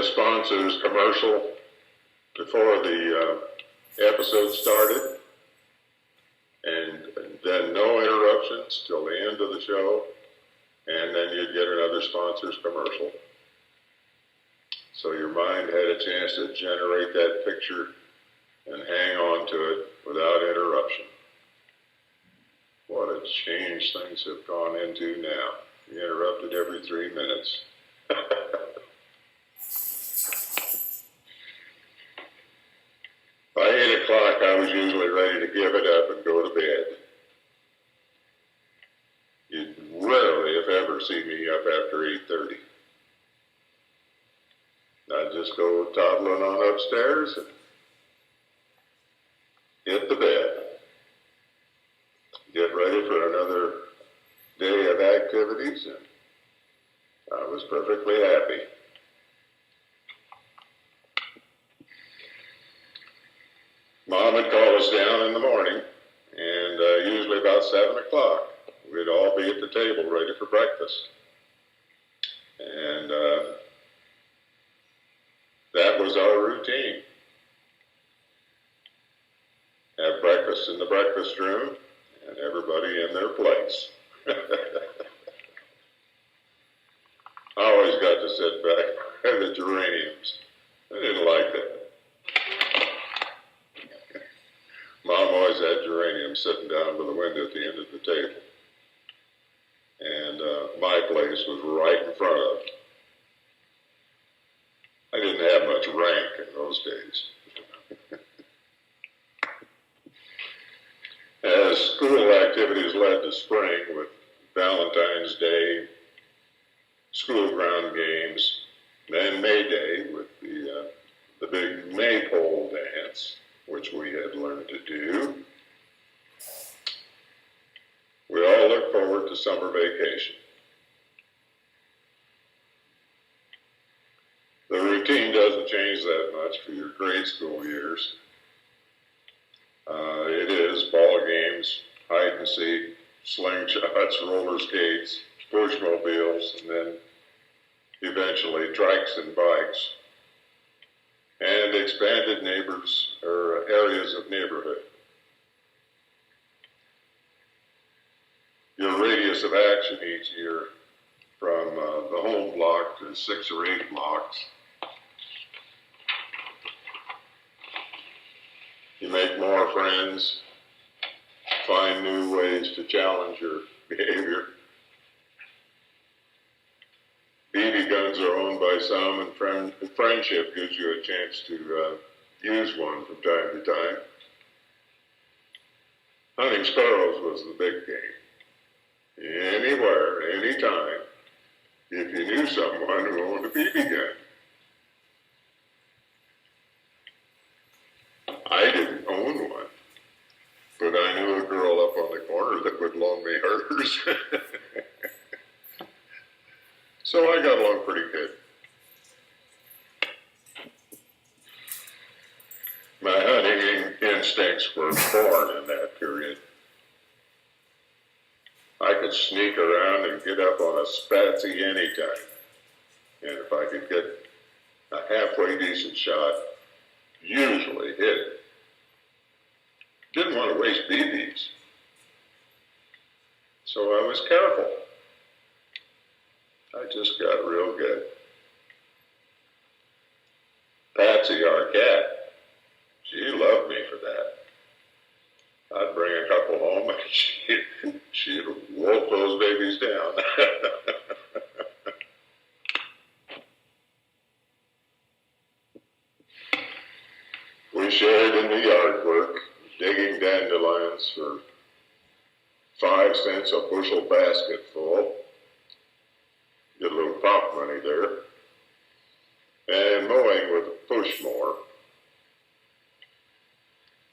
sponsor's commercial before the episode started, and then no interruptions till the end of the show, and then you'd get another sponsor's commercial. So your mind had a chance to generate that picture and hang on to it without interruption. What a change things have gone into now. You're interrupted every 3 minutes. By 8 o'clock, I was usually ready to give it up and go to bed. You'd rarely, if ever, see me up after 8:30. I'd just go toddling on upstairs and hit the bed. Get ready for another day of activities, and I was perfectly happy. Mom would call us down in the morning, and usually about 7 o'clock, we'd all be at the table ready for breakfast. And that was our routine. Have breakfast in the breakfast room, and everybody in their place. I always got to sit back by the geraniums. I didn't like that. Mom always had geraniums sitting down by the window at the end of the table. And my place was right in front of it. I didn't have much rank in those days. As school activities led to spring with Valentine's Day, school ground games, then May Day with the big maypole dance, which we had learned to do. We all look forward to summer vacation. The routine doesn't change that much for your grade school years. It is ball games, hide and seek, slingshots, roller skates, pushmobiles, and then eventually trikes and bikes, and expanded neighbors or areas of neighborhood. Your radius of action each year from the home block to 6 or 8 blocks. You make more friends, find new ways to challenge your behavior. BB guns are owned by some, and friendship gives you a chance to use one from time to time. Hunting sparrows was the big game. Anywhere, anytime, if you knew someone who owned a BB gun. I didn't own one, but I knew a girl up on the corner that would loan me hers. So I got along pretty good. My hunting instincts were born in that period. I could sneak around and get up on a spatsy anytime. And if I could get a halfway decent shot, usually hit it. Didn't want to waste BBs. So I was careful. I just got real good. Patsy, our cat, she loved me for that. I'd bring a couple home and she'd wolf those babies down. We shared in the yard work, digging dandelions for 5 cents a bushel basket full. Get a little pop money there. And mowing with a push mower.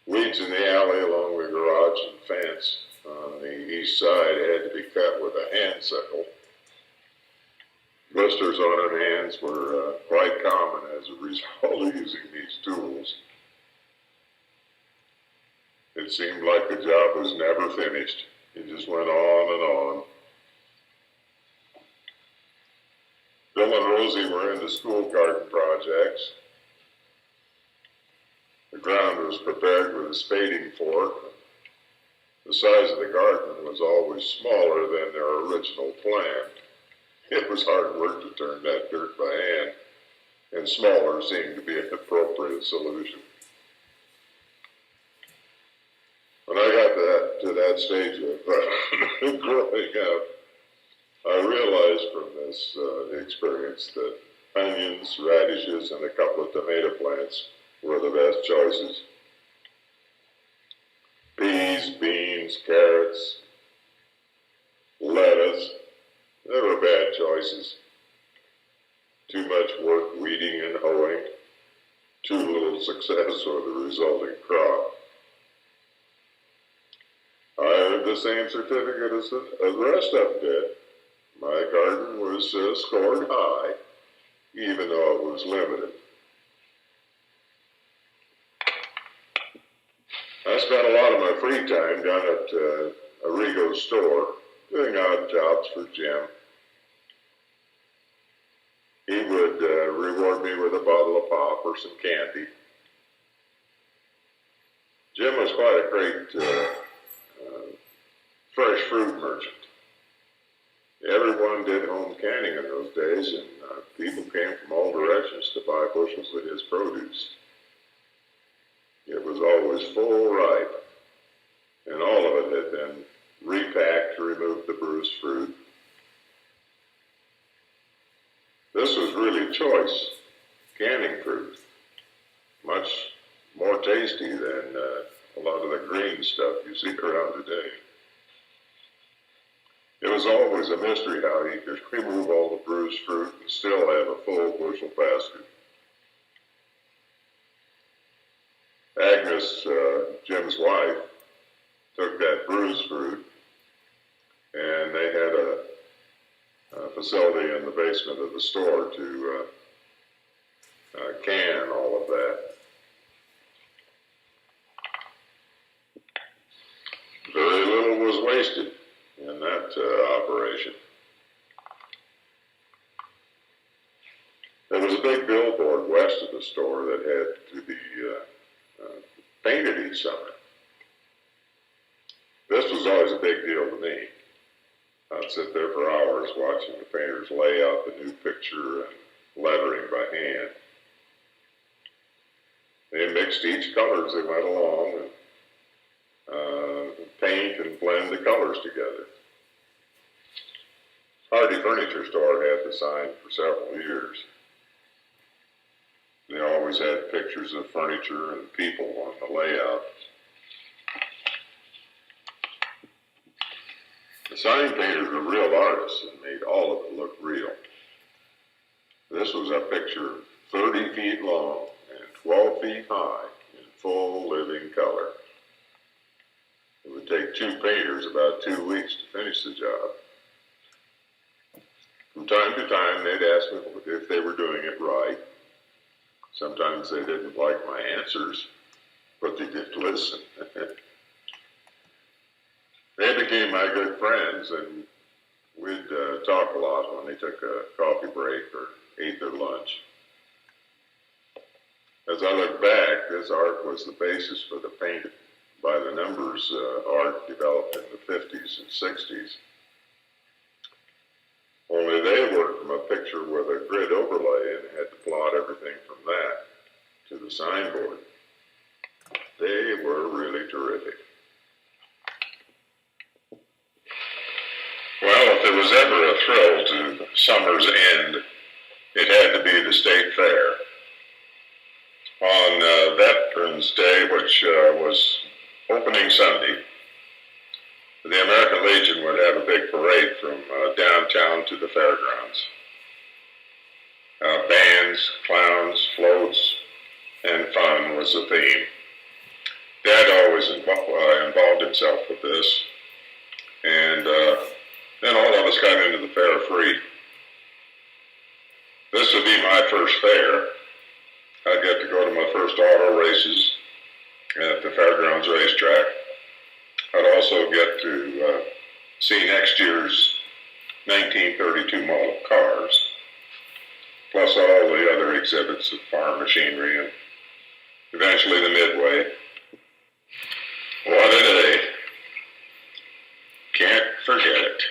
Weeds in the alley along the garage and fence on the east side had to be cut with a hand sickle. Blisters on our hands were quite common as a result of using these tools. It seemed like the job was never finished. It just went on and on. The Bill and Rosie were into school garden projects. The ground was prepared with a spading fork. The size of the garden was always smaller than their original plan. It was hard work to turn that dirt by hand, and smaller seemed to be an appropriate solution. When I got to that stage of growing up, I realized from this experience that onions, radishes, and a couple of tomato plants were the best choices. Peas, beans, carrots, lettuce, they were bad choices. Too much work weeding and hoeing, too little success with the resulting crop. I earned the same certificate as the rest of them did. My garden was scored high, even though it was limited. I spent a lot of my free time down at Arrigo's store, doing odd jobs for Jim. He would reward me with a bottle of pop or some candy. Jim was quite a great fresh fruit merchant. Everyone did home canning in those days, and people came from all directions to buy bushels of his produce. It was always full ripe, and all of it had been repacked to remove the bruised fruit. This was really choice canning fruit, much more tasty than a lot of the green stuff you see around today. It was always a mystery how he could remove all the bruised fruit and still have a full bushel basket. Agnes, Jim's wife, took that bruised fruit, and they had a facility in the basement of the store to can all of that. Very little was wasted in that operation. There was a big billboard west of the store that had to be painted each summer. This was always a big deal to me. I'd sit there for hours watching the painters lay out the new picture and lettering by hand. They mixed each color as they went along and paint and blend the colors together. Hardy Furniture Store had the sign for several years. They always had pictures of furniture and people on the layout. The sign painters were real artists and made all of it look real. This was a picture 30 feet long and 12 feet high in full living color. It would take two painters about 2 weeks to finish the job. From time to time, they'd ask me if they were doing it right. Sometimes they didn't like my answers, but they did listen. They became my good friends, and we'd talk a lot when they took a coffee break or ate their lunch. As I look back, this art was the basis for the painted by the numbers art developed in the 50s and 60s. Only they worked from a picture with a grid overlay and had to plot everything from that to the signboard. They were really terrific. Well, if there was ever a thrill to summer's end, it had to be the State Fair. On Veterans Day, which was opening Sunday, the American Legion would have a big parade from downtown to the fairgrounds. Bands, clowns, floats, and fun was the theme. Dad always involved himself with this, and then all of us got into the fair free. This would be my first fair. I'd get to go to my first auto races at the fairgrounds racetrack. I'd also get to see next year's 1932 model cars. plus all the other exhibits of farm machinery, and eventually the Midway. What a day. Can't forget it.